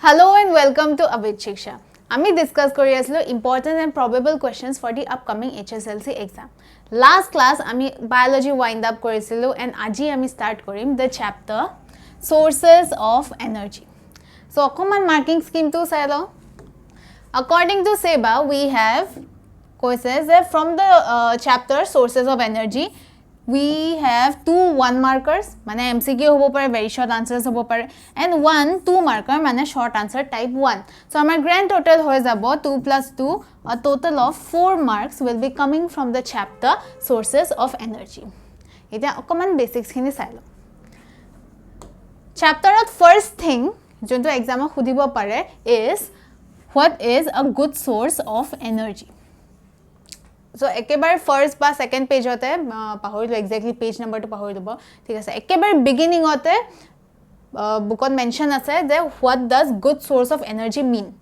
Hello and welcome to Abhith Siksha. Ami discuss kori aslo important and probable questions for the upcoming HSLC exam. Last class ami biology wind up korisilo and aji ami start korim the chapter sources of energy. So common marking scheme to say lo. According to SEBA, we have courses from the chapter sources of energy. We have 2 1 markers, mane MCQ hobo pare, very short answers hobo pare, and 1 2 marker, mane short answer type 1. So our grand total hoye jabo 2 plus 2, a total of 4 marks will be coming from the chapter sources of energy. Eta common basics khini sai lo. Chapter of first thing jonto exam khudibo pare is what is a good source of energy. So ekebar first ba second page hote pahori lo exactly page number to pahori dobo thik ase ekebar beginning hote book on mention ase that what does good source of energy mean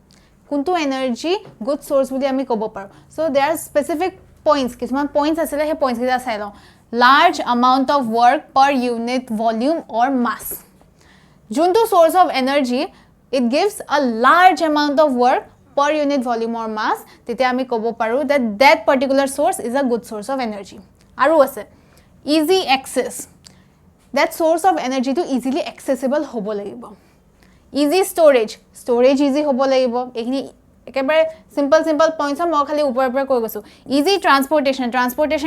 kuntu energy good source boli ami kobo paru. So there are specific points kisman points asile he points kita sai lo large amount of work per unit volume or mass juntu source of energy it gives a large amount of work per unit volume or mass tete ami kobo paru that particular source is a good source of energy. Aru ase easy access, that source of energy to easily accessible hobo lagibo. Easy storage easy hobo lagibo. Ekhini ekebare simple points am khali upor koi gosu. Easy transportation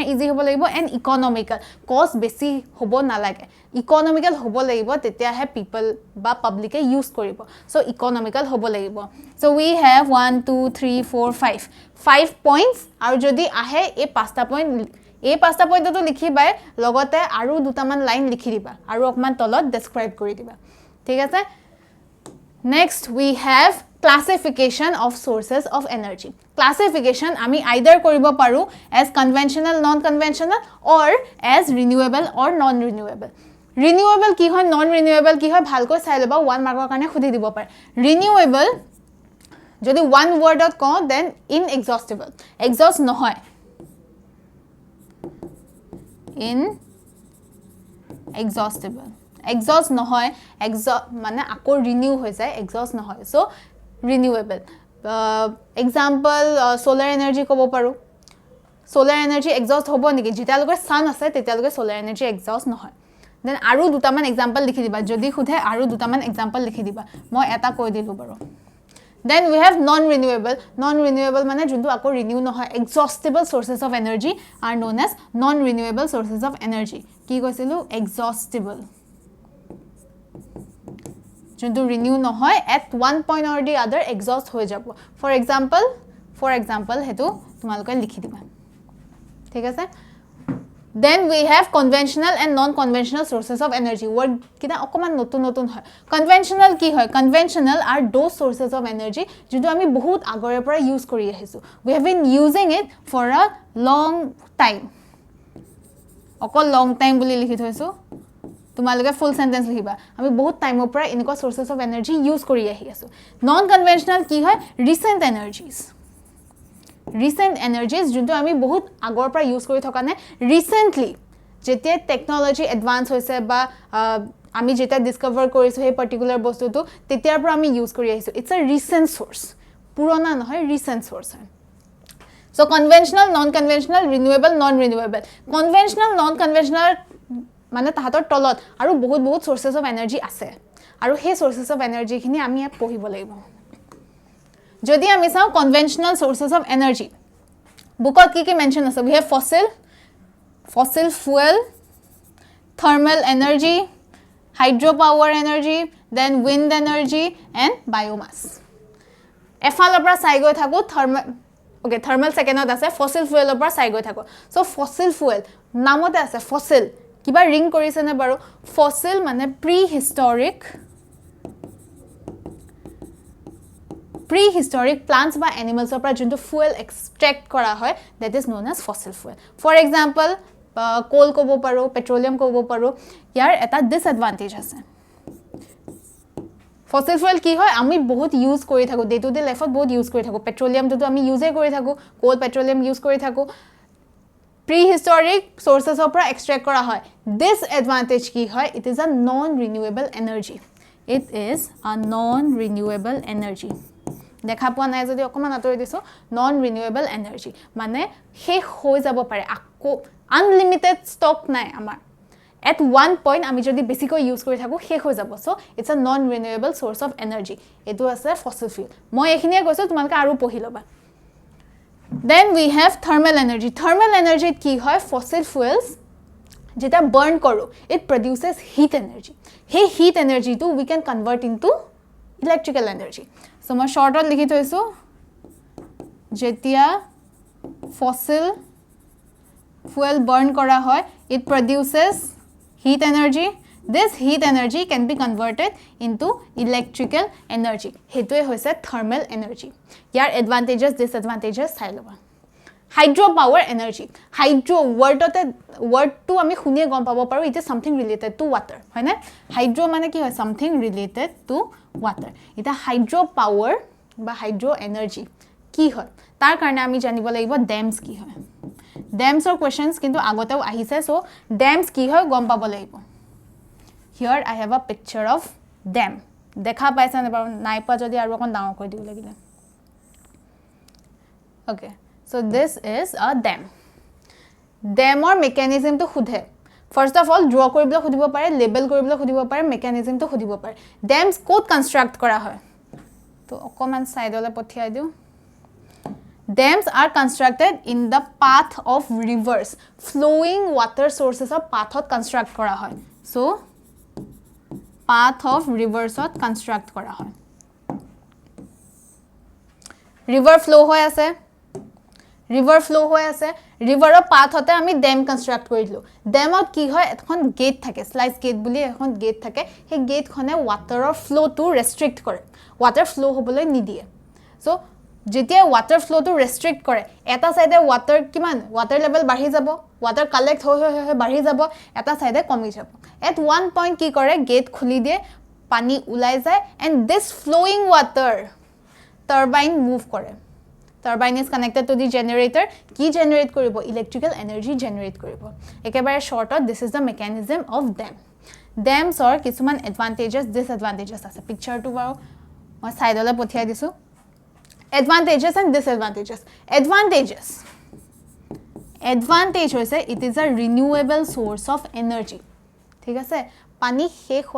easy hobo lagibo, and economical cost besi hobo nalage. Economical hobo lagibo tetia he people ba public e use koribo. So economical hobo lagibo. So we have 1 2 3 4 5 points aru jodi ahe e pasta point এই পাঁচটা point তো লিখিবাই লগতে আৰু দুটামান line লিখি দিবা আৰু অকমান তলত ডেসক্ৰাইব কৰি দিবা ঠিক আছে next we have classification of sources of energy. Classification ami either koribo paru as conventional non conventional or as renewable or non renewable. Renewable ki hoy non renewable ki hoy bhalko sai leba 1 mark karone khudi dibo pare. Renewable jodi one word dot ko then inexhaustible exhaust nohoy inexhaustible exhaust nohoy exhaust mane akor renew hoy jay exhaust nohoy so renewable example solar energy kobo paru solar energy exhaust hobo niki jita loge sun ase tetia loge solar energy exhaust nohoy then aru duta man example likhi diba jodi khudhe aru duta man example likhi diba moi eta koi dilu baro. Then we have non renewable mane juntu akor renew nohoy exhaustible sources of energy are known as non renewable sources of energy ki koisilu exhaustible juntu renew nohoy at one point or the other exhaust hoy jabo for example hetu tumaloke likhi diba thik ase. Then we have conventional and non conventional sources of energy word kita okoman notun hoy. Conventional ki hoy conventional are those sources of energy juntu ami bahut agore pora use kori ahisu we have been using it for a long time okol long time boli likhi thoisu tumaloke full sentence likhiba ami bahut time opra inko sources of energy use kori ahi asu. Non conventional ki hoy recent energies junto ami bahut agor pra use kori thoka ne recently jetia technology advance hoise ba ami jeta discover korisu he particular bostu to tetiar pra ami use kori ahisu it's a recent source purona nohoy recent source hai. So conventional non conventional renewable non renewable conventional non conventional মানে তাহাতৰ তলত আৰু বহুত sources of energy আছে আৰু হে sources of energy খিনি আমি ইয়াত পঢ়িব লাগিব যদি আমি চাও conventional sources of energy বুকত কি মেনশন আছে we have fossil fuel thermal energy hydropower energy then wind energy and biomass এফালৰ পৰা চাই গৈ থাকো thermal secondত আছে fossil fuelৰ পৰা চাই গৈ থাকো so fossil fuel নামতে আছে fossil কিবা ring কৰিছে নে বাৰু fossil মানে prehistoric plants বা animals পৰা যোনটো fuel extract কৰা হয় that is known as fossil fuel. For example coal kobo paro petroleum kobo paro yar eta disadvantage ase fossil fuel ki hoy ami bahut use kori thaku day to day life ot bahut use kori thaku petroleum to ami use kori thaku coal petroleum use kori thaku prehistoric sources of extract kora hoy disadvantage ki hoy it is a non renewable energy It is a non-renewable energy. দেখা পোৱা নাই যদি অকমান আতৰি দিছো non-renewable energy মানে শেষ হৈ যাব পাৰে আকো unlimited stock নাই আমাৰ at one point আমি যদি বেছিকৈ ইউজ কৰি থাকো শেষ হৈ যাব so it's a non-renewable source of energy এটো আছে fossil fuel মই এখিনিয়ে কৈছো তোমালকে আৰু পঢ়ি লবা then we have thermal energy কি হয় fossil fuels যেটা burn কৰো it produces heat energy hey heat energy to we can convert into electrical energy so মই shortত লিখি থৈছো যেতিয়া fossil fuel burn কৰা হয় it produces heat energy this heat energy can be converted into electrical energy হেতুৱে হৈছে thermal energy ইয়াৰ advantages disadvantages চাই লবা hydropower energy hydro word to আমি শুনিয়ে গম পাব পাৰো it is something related to water হয় না hydro মানে কি হয় something related to water এটা hydropower বা hydro energy কি হয় তাৰ কাৰণে আমি জানিব লাগিব dams কি হয় dams or questions কিন্তু আগতেও আহিছে so dams কি হয় গম পাব লাগিব here I have a picture of dam দেখা পাইছা নে বাৰু নাই পা যদি আৰু অকন ডাঙৰ কৰি দিব লাগিলে okay so this is a dam dam or mechanism to khudhe first of all draw koribole khudibo pare label koribole khudibo pare mechanism to khudibo pare dams code construct kora hoy to okoman side ole pothia diu dams are constructed in the path of rivers flowing water sources of path ot construct kora hoy so path of rivers ot construct kora hoy river flow hoy ase river flow হৈ আছে ৰিভাৰৰ path হতে আমি dam কনস্ট্ৰাক্ট কৰিলো ড্যামত কি হয় এখন gate থাকে slice gate বুলি এখন গেট থাকে সেই গেটখনে ওয়াটাৰৰ ফ্লো টু ৰেস্ট্ৰিক্ট কৰে ওয়াটাৰ ফ্লো হ'বলৈ নিদিয়ে সো যেতিয়া ওয়াটাৰ ফ্লো টু ৰেস্ট্ৰিক্ট কৰে এটা সাইডে ওয়াটাৰ কিমান ওয়াটাৰ লেভেল বাঢ়ি যাব ওয়াটাৰ কালেক্ট হৈ বাঢ়ি যাব এটা সাইডে কমি যাব এট ওয়ান পইণ্ট কি কৰে গেট খুলি দিয়ে পানী উলাই যায় and this flowing water turbine move কৰে turbine is connected to the generator ki generate koribo electrical energy generate koribo ekebare short this is the mechanism of dam dams or kisuman advantages disadvantages ase picture to baro moi side ole pothia disu advantages and disadvantages advantage hoise it is a renewable source of energy thik ase pani shekh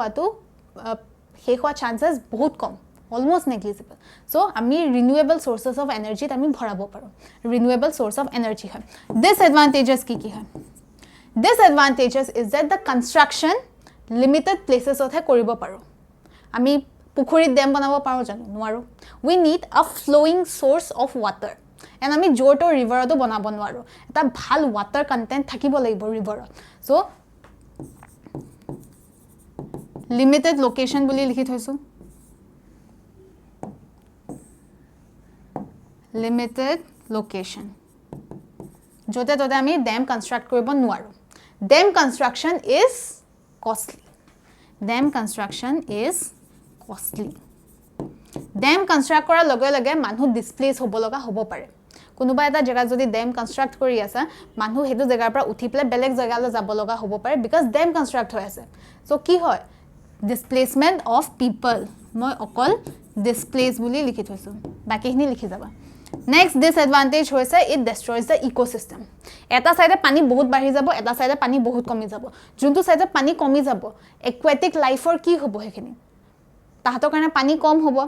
hua chances bahut kom almost negligible so ami renewable sources of energy ami bharabo paro renewable source of energy hai disadvantages ki hai disadvantages is that the construction limited places othe koribo paro ami pukhuri dam banabo paro janu nuaru we need a flowing source of water and ami joto river odo banabo nuaru eta bhal water content thakibo lagibo river so limited location boli likhi thoisu limited location jote tote ami dam construct koribo nuaru dam construction is costly dam construction kora loge loge manhu displace hobo loga hobo pare konuba eta jaga jodi dam construct kori asa manhu hetu jagar pra uthi pele beleg jaga le jabo loga hobo pare because dam construct hoy ase so ki hoy displacement of people moi okol displace buli likhi thoisu baki hini likhi jaba next disadvantage hoise it destroys the ecosystem eta side pani bahut bari jabo eta side pani bahut komi jabo juntu side pani komi jabo aquatic life or ki hobo hekhini tahator karone pani kom hobo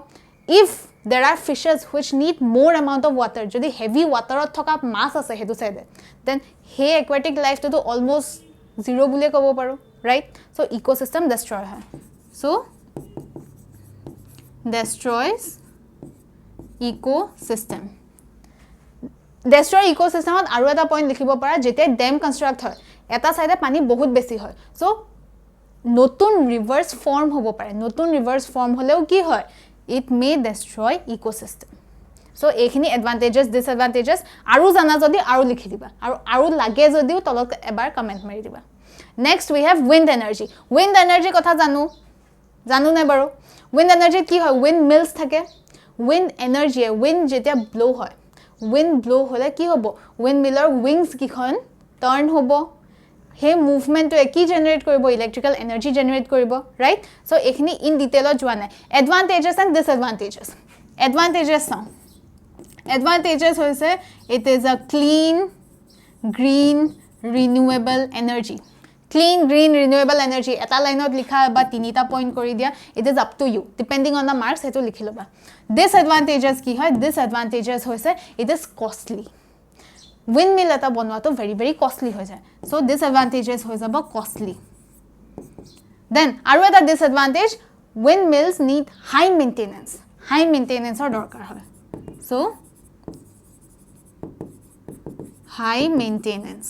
if there are fishes which need more amount of water jodi heavy water ot thoka mass ase hetu side then he aquatic life to almost zero bule kobo paro right so ecosystem destroy hai so destroys ecosystem destroy ecosystem ot aru eta point likhibo para jete dam construct hoy eta side pani bahut beshi hoy so notun rivers form hobo pare notun rivers form holeo ki hoy it may destroy ecosystem so ekhini advantages disadvantages aru jana jodi aru likhi diba aru lage jodi tolot ebar comment mari diba next we have wind energy kotha janu ne baro wind energy ki hoy wind mills thake wind energy wind jetia blow hoy wind blow hole ki hobo wind miller wings ki khon turn hobo হে মুভমেন্টটো কি generate কৰিব ইলেক্ট্ৰিক্যাল energy generate কৰিব right so এখিনি in ডিটেইলত যোৱা নাই এডভান্টেজেস and ডিসএডভান্টেজেস এডভান্টেজেস এডভান্টেজেস হৈছে it is a clean green renewable energy clean green renewable energy eta line ot likha ba tinita point kori dia it is up to you depending on the marks eto likhilo ba disadvantages ki hoy disadvantages hoise it is costly windmill eta bonwa to very costly hoy jay so disadvantages hoy jaba costly then aru eta disadvantage windmills need high maintenance or dorkar hoy so high maintenance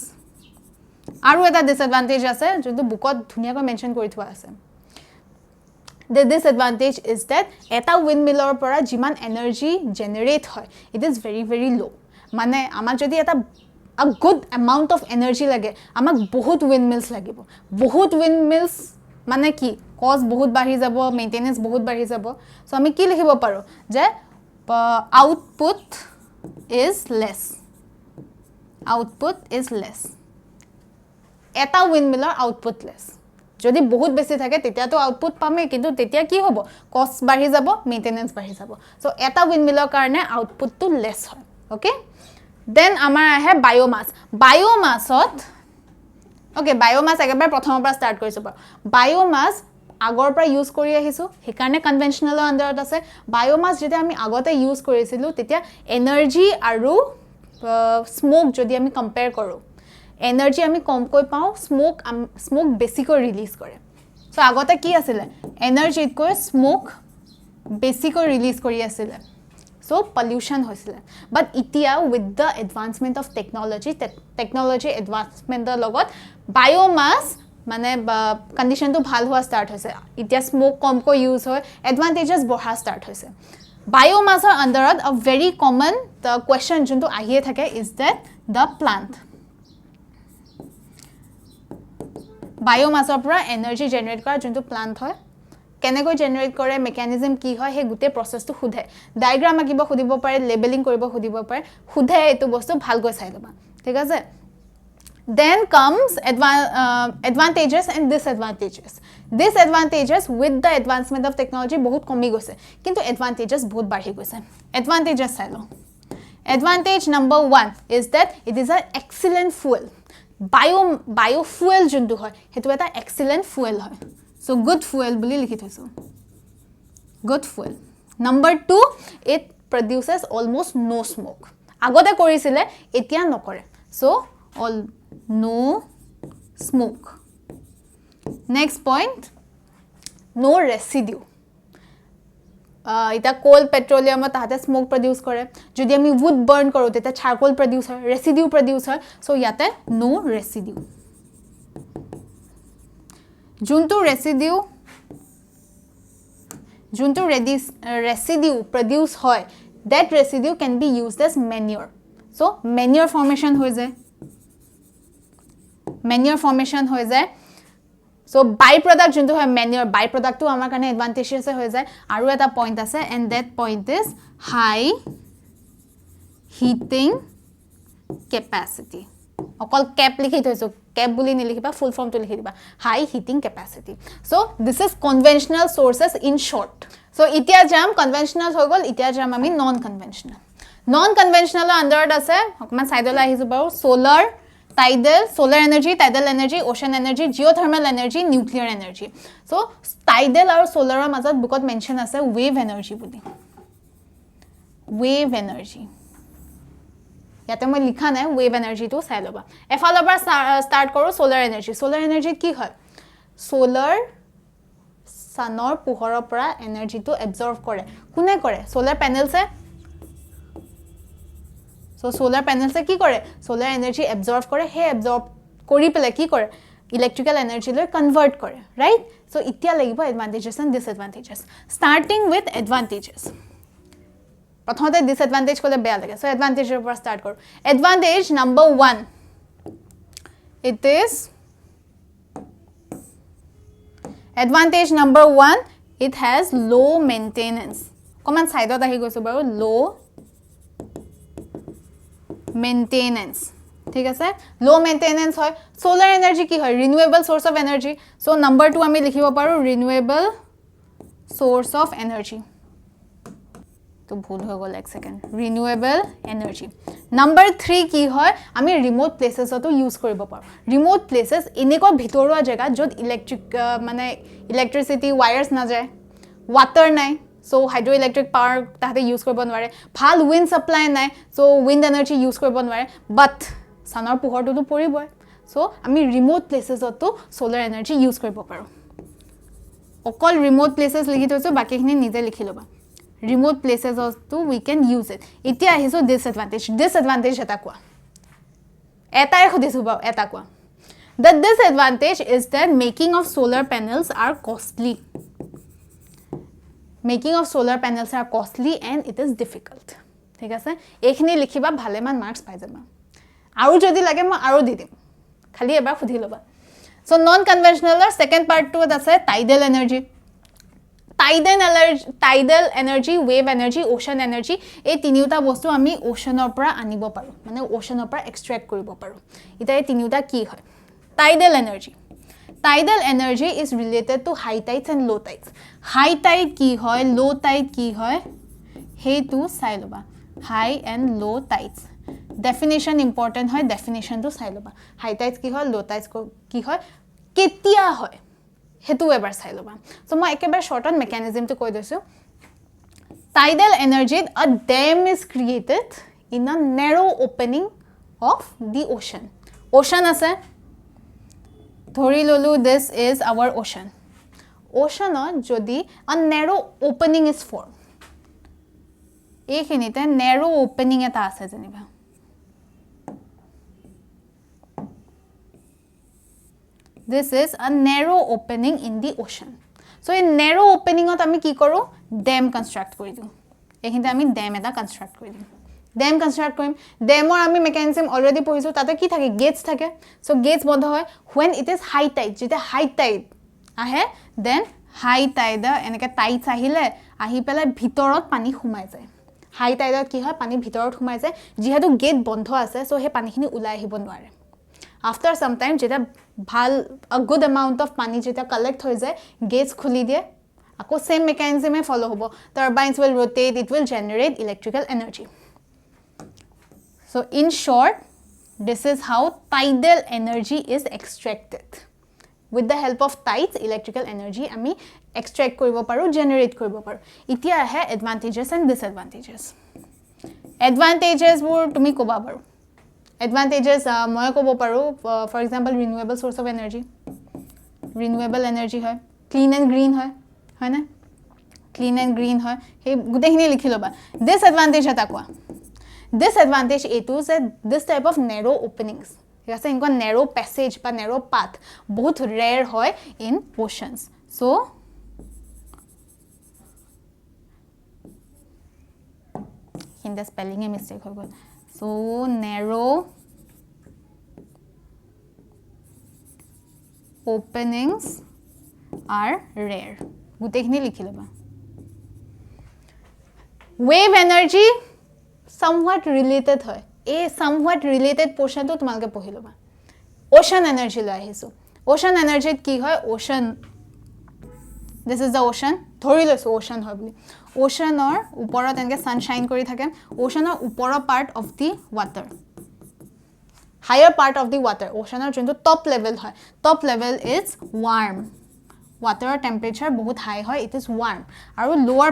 আৰু এটা ডিসএডভান্টেজ আছে যোনটো বুকত ধুনিয়াকৈ mention কৰি থোৱা আছে the disadvantage is that এটা উইন্ডমিলৰ পৰা যিমান এনাৰ্জি জেনাৰেট হয় it is very low মানে আমাক যদি এটা a good amount of energy লাগে আমাক বহুত উইন্ডমিলস লাগিব বহুত উইন্ডমিলস মানে কি কষ্ট বহুত বাঢ়ি যাব মেইনটেনেন্স বহুত বাঢ়ি যাব সো আমি কি লিখিব পাৰো যে output is less এটা উইন্ডমিলৰ আউটপুট লেস যদি বহুত বেছি থাকে তেতিয়া তো আউটপুট পামে কিন্তু তেতিয়া কি হ'ব কষ্ট বাঢ়ি যাব মেইনটেনেন্স বাঢ়ি যাব সো এটা উইন্ডমিলৰ কাৰণে আউটপুট তো লেস হয় ওকে দেন আমাৰ আহে বায়োমাছত ওকে বায়োমাছ একেবাৰে প্ৰথমৰ পৰা স্টাৰ্ট কৰিছো বায়োমাছ আগৰ পৰা ইউজ কৰি আহিছো হেকাৰণে কনভেনশনালৰ আন্ডাৰত আছে বায়োমাছ যেতিয়া আমি আগতে ইউজ কৰিছিলো তেতিয়া এনাৰ্জি আৰু স্মোক যদি আমি কম্পেয়াৰ কৰো এনাৰ্জি আমি কমকৈ পাও স্মোক বেছিকৈ ৰিলিজ কৰে সো আগতে কি আছিল এনাৰ্জিত কৈ স্মোক বেছিকৈ ৰিলিজ কৰি আছিল সো পলিউশন হৈছিল বাট ইতিয়া with the advancement of technology এডভান্সমেন্টৰ লগত বায়োমাছ মানে কন্ডিশনটো ভাল হোৱা স্টাৰ্ট হৈছে ইতিয়া স্মোক কমকৈ ইউজ হয় এডভান্টেজেস বঢ়া স্টাৰ্ট হৈছে বায়োমাছৰ আন্ডাৰত আ ভেৰি কমন the question যোনটো আহিয়ে থাকে is that the plant বায়োমাছৰ পৰা এনাৰ্জি জেনাৰেট কৰা যোনটো প্লান্ট হয় কেনেকৈ জেনাৰেট কৰে মেকানিজম কি হয় হে গুটে প্ৰসেসটো খুধে ডায়াগ্ৰাম আকিব খুদিব পাৰে লেবেলিং কৰিব খুদিব পাৰে খুধে এটো বস্তু ভালকৈ চাই লবা ঠিক আছে then comes advantages and disadvantages with the advancement of technology বহুত কমি গৈছে কিন্তু advantages বহুত বাঢ়ি গৈছে advantages চাই লো advantage number 1 is that it is an excellent fuel biofuel যোনটো হয় হেতু এটা excellent fuel হয় so good fuel বুলি লিখি থৈছো good fuel number 2 it produces almost no smoke আগতে কৰিছিলে এতিয়া নকৰে so all no smoke next point no residue এটা কোল পেট্ৰোলিয়াম তাতে স্মোক প্ৰডিউস কৰে যদি আমি wood burn কৰো তেতে চাৰকোল প্ৰডিউস হয় ৰেসিডিউ প্ৰডিউস হয় সো ইয়াতে no residue যোনটো residue produce হয় that residue can be used as manure so manure formation হৈ যায় so by product যোনটো হয় manure by product টো আমাৰ কাৰণে advantageous হৈ যায় আৰু এটা পইণ্ট আছে and that point is high heating capacity অকল cap লিখি থৈছো cap বুলি নিলিখিবা ফুল ফৰ্ম টো লিখি দিবা high heating capacity so this is conventional sources in short so ইতিয়া যাম conventional হৈ গল ইতিয়া যাম আমি non conventional আন্ডাৰত আছে অকমান সাইডলৈ আহিছো বাৰু solar energy tidal energy ocean energy geothermal energy nuclear energy so tidal আৰু solar ৰ মাজত বুকত মেনশন আছে wave energy বুলি wave energy ইয়াতে মই লিখা নাই wave energy টো চাই লবা এফালৰ পৰা স্টাৰ্ট কৰো solar energy কি হয় solar সানৰ পোহৰৰ পৰা এনাৰ্জি টো এবজৰ্ব কৰে কোনে কৰে solar panels so solar panels কি কৰে solar energy absorb কৰে হে absorb কৰি পেলে কি কৰে electrical energy লৈ convert কৰে right so ইতিয়া লাগিব advantages and disadvantages starting with advantages প্ৰথমতে disadvantage কলে বেয়া লাগে so advantage ৰ পৰা start কৰো advantage number 1 it is advantage number 1 it has low maintenance কমান সাইডত আহি গৈছো বাৰু low maintenance ঠিক আছে লো মেইনটেনেন্স হয় সোলাৰ এনাৰ্জি কি হয় renewable source of energy so number 2 আমি লিখিব পাৰো ৰিনিউৱেবল সোৰ্স অফ এনাৰ্জি তো ভুল হৈ গ'ল এক সেকেন্ড ৰিনিউৱেবল এনাৰ্জি নাম্বাৰ 3 কি হয় আমি ৰিমোট প্লেসেছতো ইউজ কৰিব পাৰো ৰিমোট প্লেসেছ এনেকুৱা ভিতৰুৱা জায়গা যত ইলেক্ট্ৰিক মানে ইলেক্ট্ৰিসিটি ওয়্যাৰস না যায় ওয়াটাৰ নাই সো হাইড্ৰো ইলেক্ট্ৰিক পাৱাৰ তাতে ইউজ কৰিব নোৱাৰে ভাল উইন্ড সাপ্লাই নাই সো উইন্ড এনাৰ্জি ইউজ কৰিব নোৱাৰে বাট সানৰ পোহৰটো পৰিবই সো আমি ৰিমোট প্লেসেছতো সোলাৰ এনাৰ্জি ইউজ কৰিব পাৰো অকল ৰিমোট প্লেসেছ লিখি থৈছো বাকিখিনি নিজে লিখি লবা remote places also we can use it itia ahiso disadvantage eta kwa eta khodisu ba eta kwa the disadvantage is that making of solar panels are costly and it is difficult ঠিক আছে এইখিনি লিখিবা ভালেমান marks পাই যাবা আৰু যদি লাগে মই আৰু দি দিম খালি এবাৰ খুধি লবা so non conventional second part to আছে tidal energy tidal energy wave energy ocean energy এই তিনিটা বস্তু আমি ওশনৰ পৰা আনিব পাৰো মানে ওশনৰ পৰা এক্সট্ৰাক্ট কৰিব পাৰো এটা এই তিনিটা কি হয় tidal energy is related to high tides and low tides high tide কি হয় low tide কি হয় হেতু চাই লবা high and low tides definition important হয় definition to চাই লবা high tides কি হয় low tides কি হয় কেতিয়া হয় হেতু এবাৰ চাই লবা সো মই একেবাৰে শৰ্টত মেকানিজমটো কৈ দিছো tidal energy a dam is created in a narrow opening of the ocean আছে ধৰি ললো this is our ocean যদি a narrow opening is formed এইখিনিতে narrow opening এটা আছে জানিবা this is a narrow opening in the ocean so in narrow opening ot ami ki koru dam construct kori diu ekhinte ami dam eta construct kori diu dam construct korim dam or ami mechanism already pohisu tate ki thake gates thake so gates bondho hoy when it is high tide jete high tide ahe then high tide eneke tides ahile ahi pela bhitorot pani khumai jay high tide ki hoy pani bhitorot khumai jay jihetu gate bondho ase so he pani khini ulai ahibo nware after some time jeta bhal a good amount of pani jeta collect hoy jay gates khuli die ako same mechanism e follow hobo turbines will rotate it will generate electrical energy so in short this is how tidal energy is extracted with the help of tides electrical energy ami extract koribo paru generate koribo paru itia hai advantages and disadvantages bur tumi koba paru advantages মই কব পাৰো for example renewable source of energy হয় clean and green হয় না clean and green হয় হে গুটেখিনি লিখি লবা disadvantage এটা কোৱা disadvantage এটো যে this type of narrow openings ঠিক আছে ইনকো narrow passage বা narrow path বহুত rare হয় in oceans so in the spelling a mistake হৈ গল so narrow openings are rare gutekhini likhilaba wave energy somewhat related hoy a somewhat related portion to tumalke pohiloba ocean energy la ahisu ocean energy ki hoy ocean this is the ocean thori loisu ocean hoy boli ocean or uporot enke sunshine kori thake ocean or uporo part of the water higher part of the water ocean or jonto top level hoy top level is warm water temperature bahut high hoy it is warm aru lower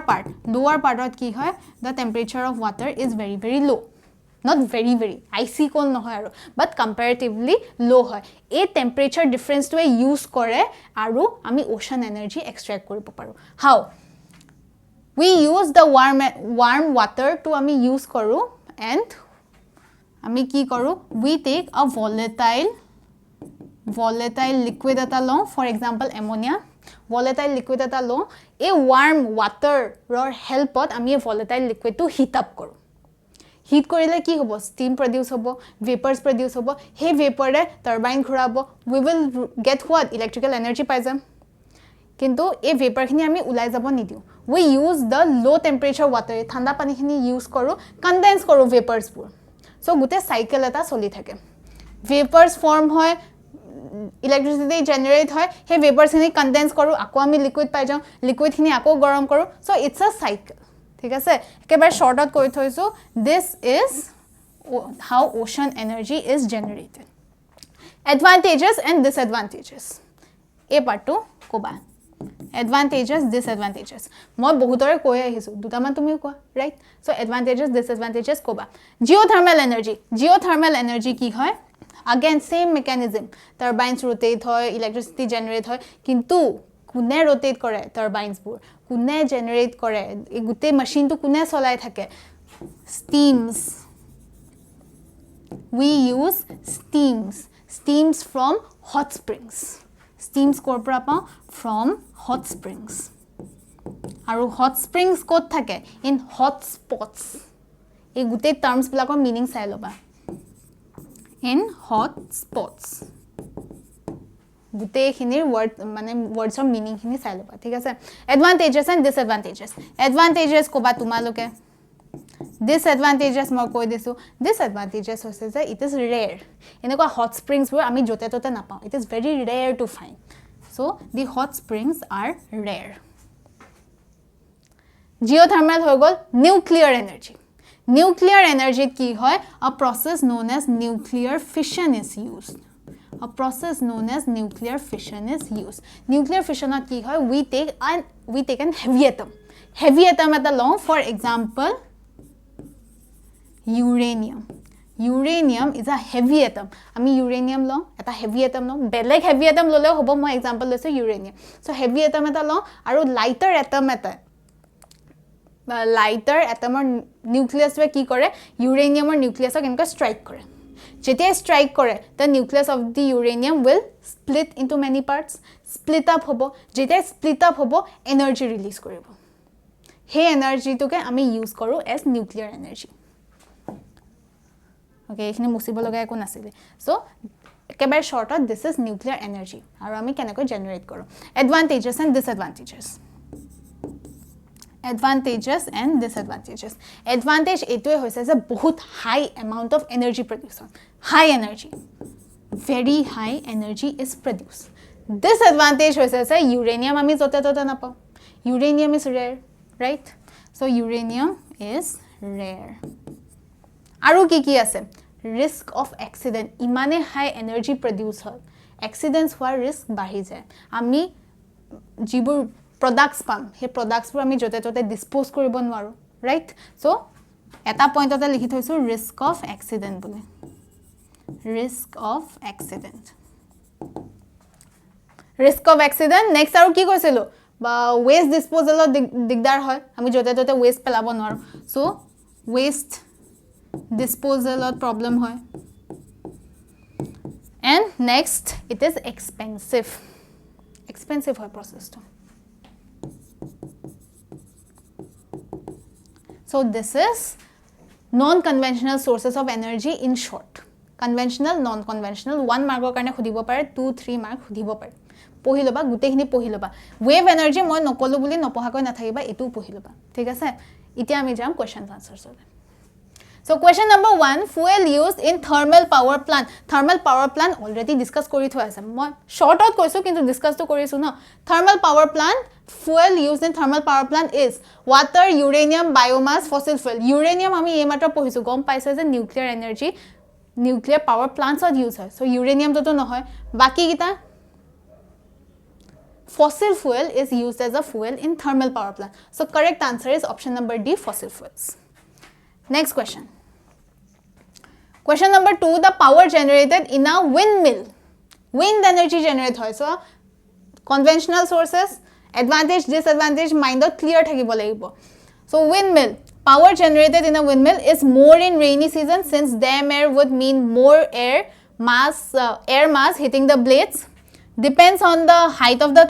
part ot ki hoy the temperature of water is very very low not very very icy cold no hoy aru but comparatively low hoy a temperature difference to use kore aru ami ocean energy extract koribo paru how we use the warm water to ami use koru and ami ki koru we take a volatile liquid eta lo for example ammonia volatile liquid eta lo a warm water or help ot ami volatile liquid to heat up koru heat korile ki hobo steam produce hobo vapors produce hobo he vapor e turbine khurabo we will get what electrical energy paisam kintu e vapor khini ami ulai jabo nidiu we use the low temperature water thanda pani khini use koru condense koru vapors pur so gute cycle eta choli thake vapors form hoy electricity generate hoy he vapors hini condense koru ako ami liquid pai jao liquid hini ako garam koru so it's a cycle thik ase ekebar short out koi thoisu this is how ocean energy is generated advantages and disadvantages a part to koba advantages disadvantages moi bahutore koi ahisu duta man tumi ko right so advantages disadvantages koba geothermal energy ki hoy again same mechanism turbines rotate hoy electricity generate hoy kintu kune rotate kore turbines bur kune generate kore e gute machine tu kune solai thake steams we use steams from hot springs steams korpora pa from hot springs aru hot springs kot thake in hot spots e gute terms bilakor meaning sai loba in hot spots gute khinir word mane words or meaning khini sai loba thik ase advantages and disadvantages koba tumaloke disadvantages mo koi disu disadvantages hoise je it is rare eneko hot springs bur ami jote tote na pau it is very rare to find so the hot springs are rare geothermal hoy gol nuclear energy ki hoy a process known as nuclear fission is used nuclear fission ki hoy we take an heavy atom at along for example uranium is a heavy atom ami uranium lo eta heavy atom lo beleg heavy atom lole hobo moi example loise uranium so heavy atom eta lo aru lighter atom or nucleus we ki kore uranium or nucleus ok enka strike kore jetia strike kore the nucleus of the uranium will split into many parts split up hobo jetia split up hobo energy release koribo he energy to ke ami use koru as nuclear energy okay ekhine musibo loga ekon asile so ekebar short out this is nuclear energy aru ami kenako generate koru advantages and disadvantages advantage etoi hoise je bahut high amount of energy production very high energy is produced disadvantage hoise je uranium ami jote tote na pau uranium is rare right so uranium is rare aru ki ase risk of accident imane high energy produce hoy accidents hoar risk bahi jay ami jibur products pam he products pur ami jote tote dispose koribo nwaru right so eta point ota likhi thoisu risk of accident bole risk of accident next aru ki koisilo ba waste disposal digdar hoy ami jote tote waste pelabo nwaru so waste disposal problem hoy and next it is expensive hoy process to so this is non conventional sources of energy in short conventional non conventional 1 mark karone khudibo pare 2-3 mark khudibo pare pohiloba gute khini pohiloba wave energy moi nokolu buli nopohakoi na thakiba etu pohiloba thik ase itia ami jam questions answers ole so question number 1 fuel used in thermal power plant already discuss kori thoi ase moi short out koisu kintu discuss to korisu na thermal power plant fuel used in thermal power plant is water uranium biomass fossil fuel uranium ami ei matra pohisu gom paise je nuclear energy nuclear power plants are used hoy so uranium to no hoy baki kita fossil fuel is used as a fuel in thermal power plant so correct answer is option number D fossil fuels next question number 2 the power generated in a windmill wind energy generate hoy so conventional sources advantage disadvantage mind clear thakibo lagibo so windmill power generated in a windmill is more in rainy season since dam air would mean more air mass hitting the blades depends on the height of the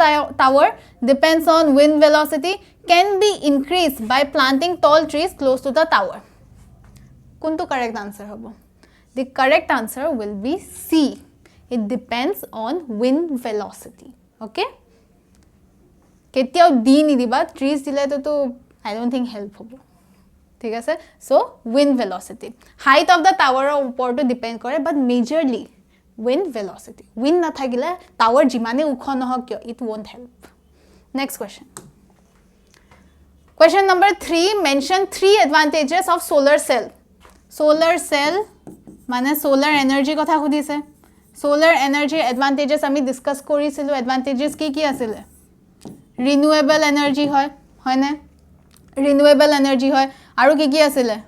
tower depends on wind velocity can be increased by planting tall trees close to the tower kuntu correct answer hobo the correct answer will be C it depends on wind velocity okay ketiao d ni diba trees dile to I don't think help hobo thik ase so wind velocity height of the tower upor to depend kore but majorly wind velocity. Wind nathakile tower jimane ukho nohok kyo, it won't help. Next question. Question number 3, mention 3 advantages of solar cell. Solar cell mane solar energy kotha khudise. Solar energy advantages ami discuss korisilu. Advantages ki asile? Renewable energy hoy ne? Renewable energy hoy. Aru ki asile?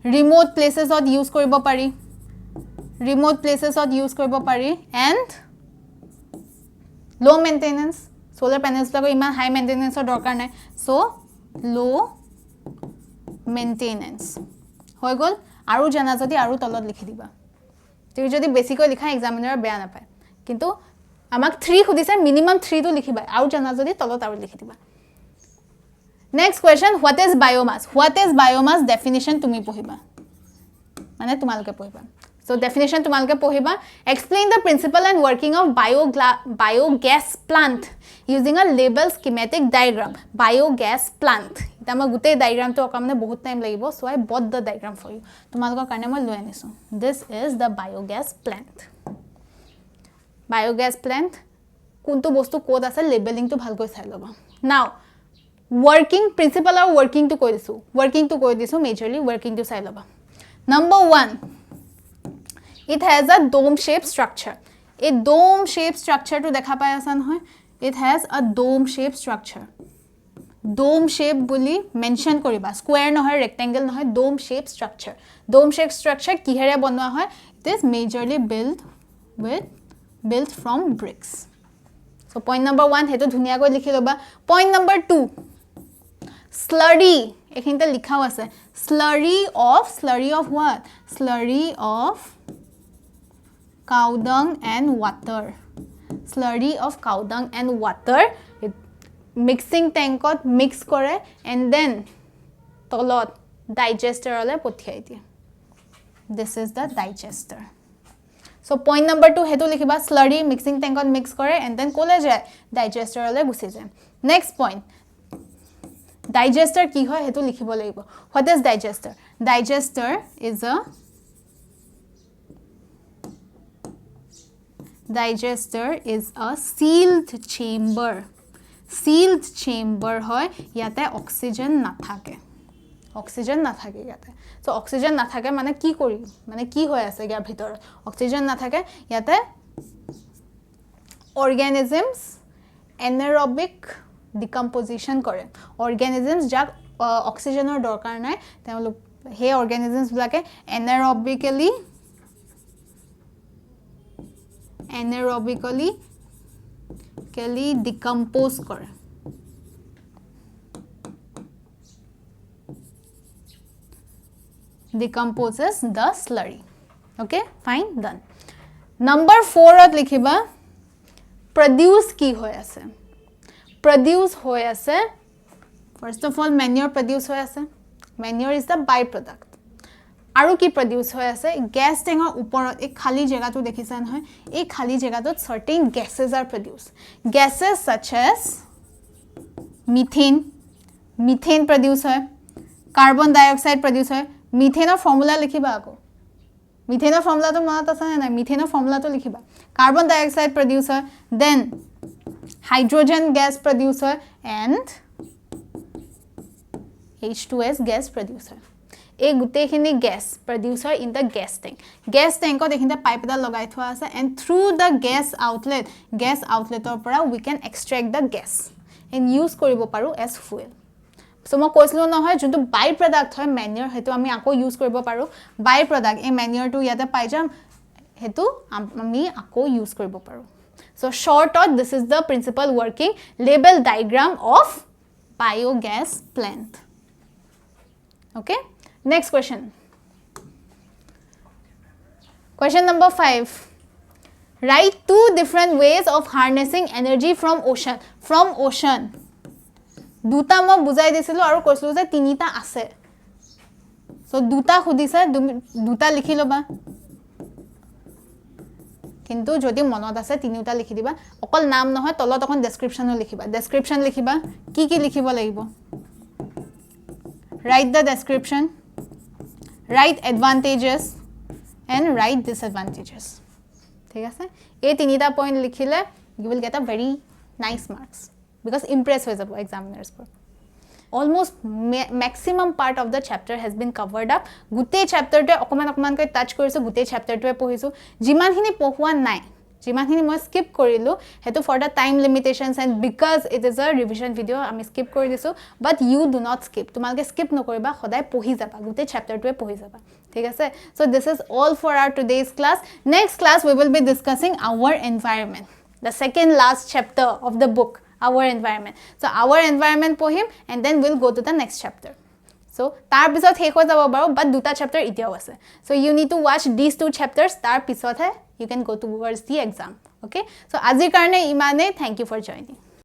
Remote places ot use koribo pari. Remote places ot use koribo pari. And low maintenance. Solar panels lago iman high maintenance or dorkar nai. So low maintenance. Hoy gol aru jana jodi aru tolot likhi diba. Tui jodi basic ko likha examiner beya na pae. Kintu amak 3 khudise minimum 3 to likhiba. Aru jana jodi tolot aru likhi diba. Next question, what is biomass? What is biomass definition tumi pohiba. Mane tumaloke pohiba. So definition tumaloke pohiba. Explain the principle and working of biogas plant using a label schematic diagram. Biogas plant. Ita ma gute diagram to okamne bahut time lagibo, so I bought the diagram for you. Tumaloko karne moi loi anisu. This is the biogas plant. Biogas plant kuntu bostu kod ase labeling to bhalkoi sai loba. Now working principle or working to koi disu. Working to koi disu majorly working to sai loba. Number 1, it has a dome shaped structure. A dome shaped structure to dekha pai asan hoy. It has a dome shaped structure. Dome shape buli mention koriba. Square no hoy, rectangle no hoy, dome shaped structure. Dome shaped structure kihere banwa hoy? It is majorly built from bricks. So point number 1 hetu dhuniya koi likhi loba. Point number 2, slurry. Ekhinte likhao ase. Slurry of what? Slurry of cow dung and water. Slurry of cow dung and water. It mixing tankot mix kore and then tolot digester ole pothiai die. This is the digester. So point number 2 hetu likhiba. Slurry mixing tankot mix kore and then kole jay digester ole gusi jay. Next point, digester ki hoy hetu likhibo lagibo. What is digester? Digester is a sealed chamber. Sealed chamber hoy yate oxygen nathake. Oxygen nathake yate. So oxygen nathake mane ki kori? Mane ki hoy ase gyar bhitor? Oxygen nathake yate organisms anaerobic decomposition kore. Organisms jak oxygen or dorkar nai temlok he organisms blake anaerobically decompose kore. Decomposes the slurry. Okay, fine, done. Number 4 at likhiba. Produce ki hoy ase. Produce hoy ase. First of all, manure produce hoy ase. Manure is the byproduct. Aru ki produce hoy ase. Gas tank uporot ek khali jagah to dekhisan hoy. Ek khali jagah to certain gases are produced. Gases such as methane. Methane produce hoy. Carbon dioxide produce hoy. Methane or formula likhiba ako. Methane or formula to manat asa na. Methane or formula to likhiba. Carbon dioxide producer, then hydrogen gas producer and H2S gas producer. A gutekhini gas producer in the gas tank. Gas tank ko dekhinte pipe da lagai thwa ase and through the gas outlet or pora we can extract the gas and use koribo paru as fuel. So mo koislo na hoy juntu by product hoy manure hetu ami ako use koribo paru. By product e manure tu yate pai jam hetu ami ako use koribo paru. So short out, this is the principal working label diagram of biogas plant. Okay, next question. Question number 5. Write 2 different ways of harnessing energy from ocean. From ocean. Duta mo bujai disilo aru koislo je tinita ase. So duta khudise duta likhi loba. কিন্তু যদি মনত আছে তিনিটা লিখি দিবা অকল নাম নহয় তলত অকন ডেসক্ৰিপচনো লিখিবা ডেসক্ৰিপচন লিখিবা কি লিখিব লাগিব write the description write advantages and write disadvantages ঠিক আছে এই তিনিটা পইণ্ট লিখিলে you will get a very nice marks because impress হৈ যাব examiners પર almost maximum part of the chapter has been covered up গুটেই chapterটোৱে অকমান কৈ টাচ কৰিছো গুটেই chapterটোৱে পঢ়িছো যিমানখিনি পঢ়ুৱা নাই যিমানখিনি মই স্কিপ কৰিলো হেতু for the time limitations and because it is a revision video আমি স্কিপ কৰি দিছো but you do not skip তোমালকে স্কিপ নকৰিবা সদায় পঢ়ি যাবা গুটেই chapterটোৱে পঢ়ি যাবা ঠিক আছে so this is all for our today's class next class we will be discussing our environment the second last chapter of the book our environment so our environment পঢ়িম and then we'll go to the next chapter so tar pisot hek hoy jabo baro but duta chapter itiao ase so you need to watch these two chapters tar pisot hai you can go towards the exam okay so azir karone imane thank you for joining